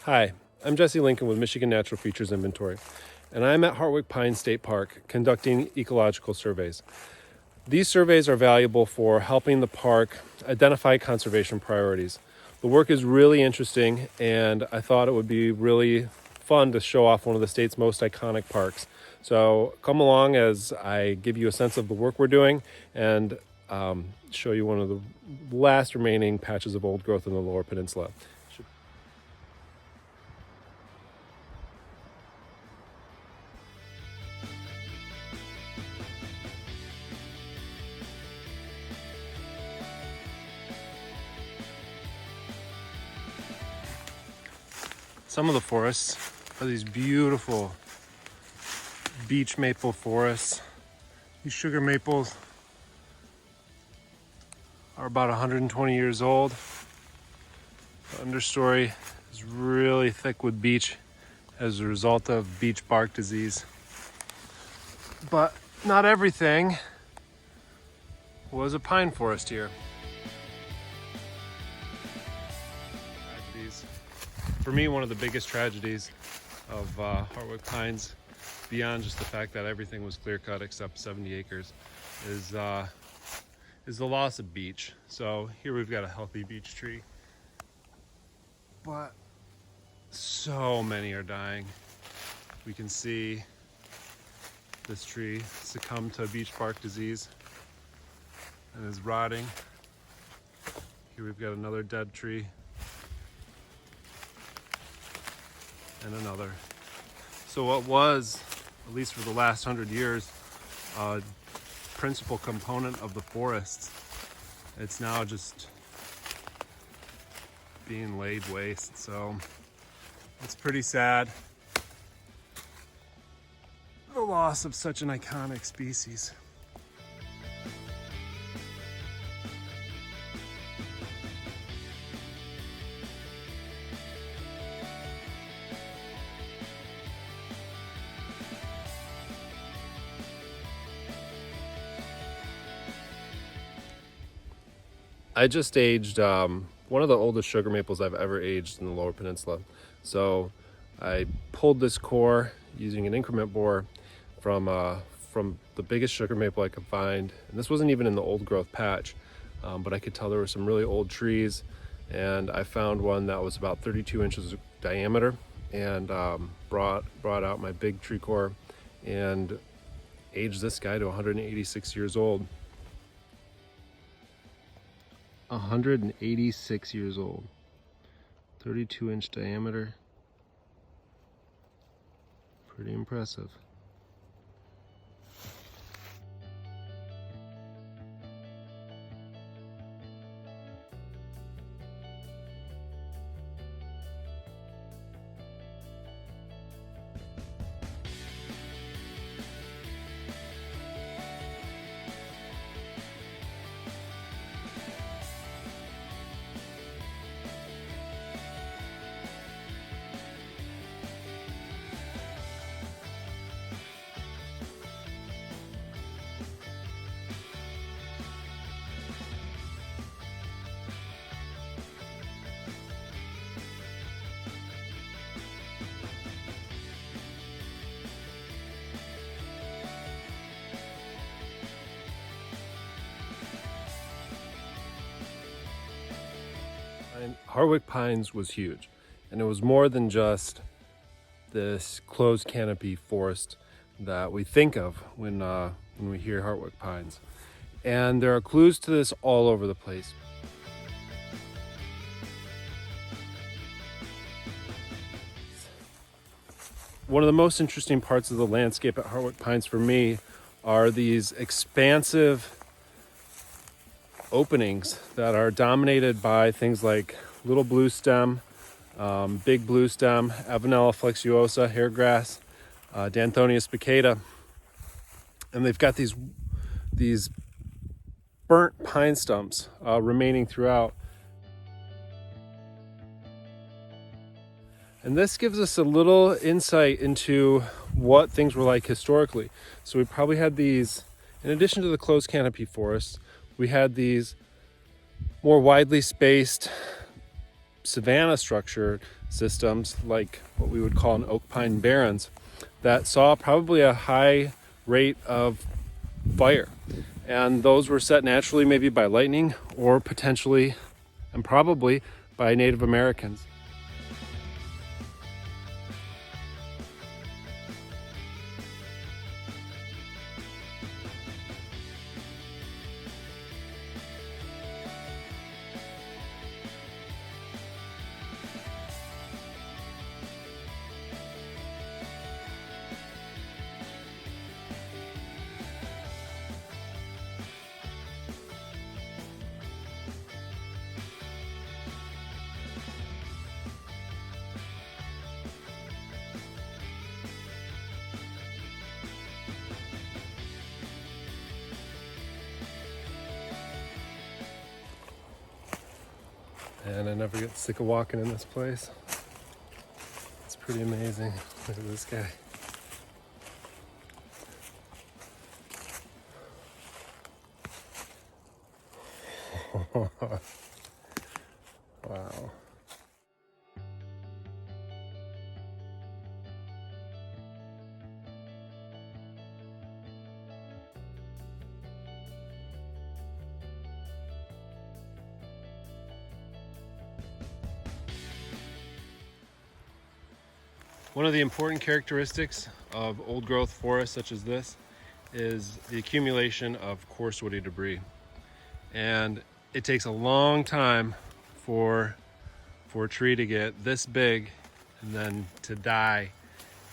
Hi, I'm Jesse Lincoln with Michigan Natural Features Inventory, and I'm at Hartwick Pines State Park conducting ecological surveys. These surveys are valuable for helping the park identify conservation priorities. The work is really interesting, and I thought it would be really fun to show off one of the state's most iconic parks. So come along as I give you a sense of the work we're doing and show you one of the last remaining patches of old growth in the Lower Peninsula. Some of the forests are these beautiful beech maple forests. These sugar maples are about 120 years old. The understory is really thick with beech as a result of beech bark disease. But not everything was a pine forest here. Tragedies. For me, one of the biggest tragedies of Hartwick Pines, beyond just the fact that everything was clear cut except 70 acres, is the loss of beech. So here we've got a healthy beech tree, but so many are dying. We can see this tree succumb to beech bark disease and is rotting. Here we've got another dead tree and another. So what was, at least for the last 100 years, a principal component of the forests, it's now just being laid waste. So it's pretty sad, the loss of such an iconic species. I just aged one of the oldest sugar maples I've ever aged in the Lower Peninsula. So I pulled this core using an increment bore from the biggest sugar maple I could find. And this wasn't even in the old growth patch, but I could tell there were some really old trees. And I found one that was about 32 inches diameter and brought out my big tree core and aged this guy to 186 years old. 186 years old, 32-inch diameter. Pretty impressive. Hartwick Pines was huge, and it was more than just this closed canopy forest that we think of when we hear Hartwick Pines. And there are clues to this all over the place. One of the most interesting parts of the landscape at Hartwick Pines for me are these expansive openings that are dominated by things like little blue stem, big blue stem, Avenella flexuosa, hairgrass, Danthonia spicata, and they've got these burnt pine stumps remaining throughout. And this gives us a little insight into what things were like historically. So we probably had these, in addition to the closed canopy forests, we had these more widely spaced savanna structure systems, like what we would call an oak pine barrens, that saw probably a high rate of fire. And those were set naturally, maybe by lightning, or potentially and probably by Native Americans. And I never get sick of walking in this place. It's pretty amazing. Look at this guy. Wow. One of the important characteristics of old growth forests such as this is the accumulation of coarse woody debris. And it takes a long time for a tree to get this big and then to die,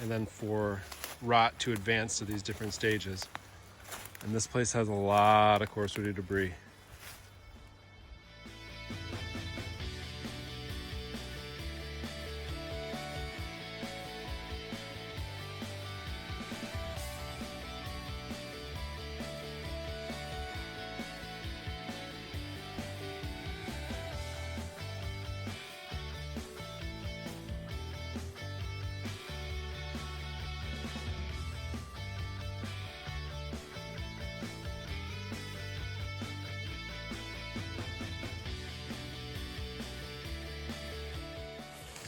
and then for rot to advance to these different stages. And this place has a lot of coarse woody debris.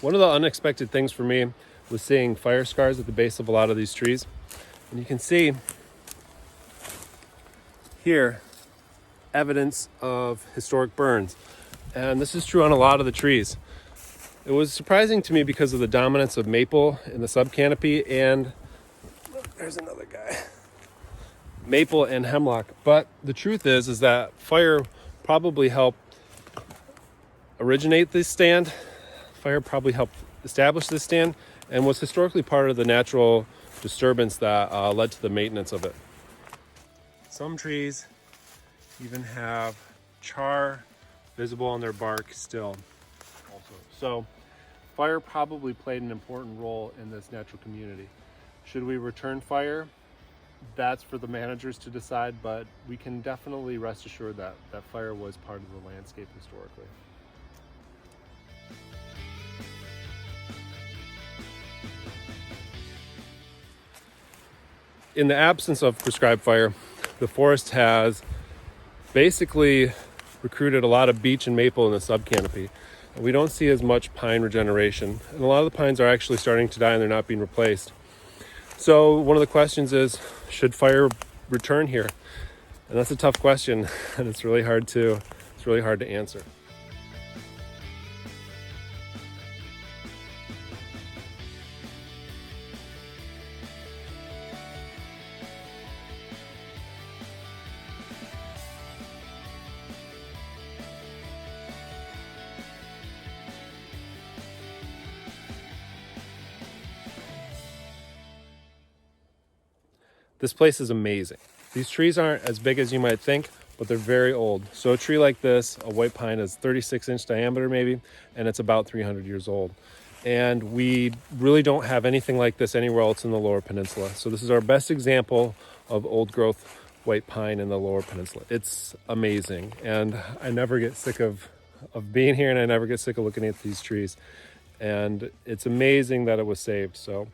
One of the unexpected things for me was seeing fire scars at the base of a lot of these trees. And you can see here evidence of historic burns. And this is true on a lot of the trees. It was surprising to me because of the dominance of maple in the subcanopy, and there's another guy. Maple and hemlock. But the truth is that fire probably helped originate this stand. Fire probably helped establish this stand and was historically part of the natural disturbance that led to the maintenance of it. Some trees even have char visible on their bark still also. So fire probably played an important role in this natural community. Should we return fire? That's for the managers to decide, but we can definitely rest assured that fire was part of the landscape historically. In the absence of prescribed fire, the forest has basically recruited a lot of beech and maple in the subcanopy. And we don't see as much pine regeneration. And a lot of the pines are actually starting to die and they're not being replaced. So one of the questions is, should fire return here? And that's a tough question, and it's really hard to answer. This place is amazing. These trees aren't as big as you might think, but they're very old. So a tree like this, a white pine, is 36-inch diameter maybe, and it's about 300 years old. And we really don't have anything like this anywhere else in the Lower Peninsula. So this is our best example of old growth white pine in the Lower Peninsula. It's amazing. And I never get sick of being here, and I never get sick of looking at these trees. And it's amazing that it was saved. So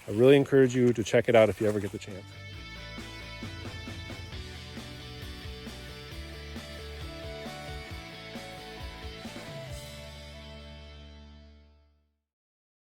I really encourage you to check it out if you ever get the chance.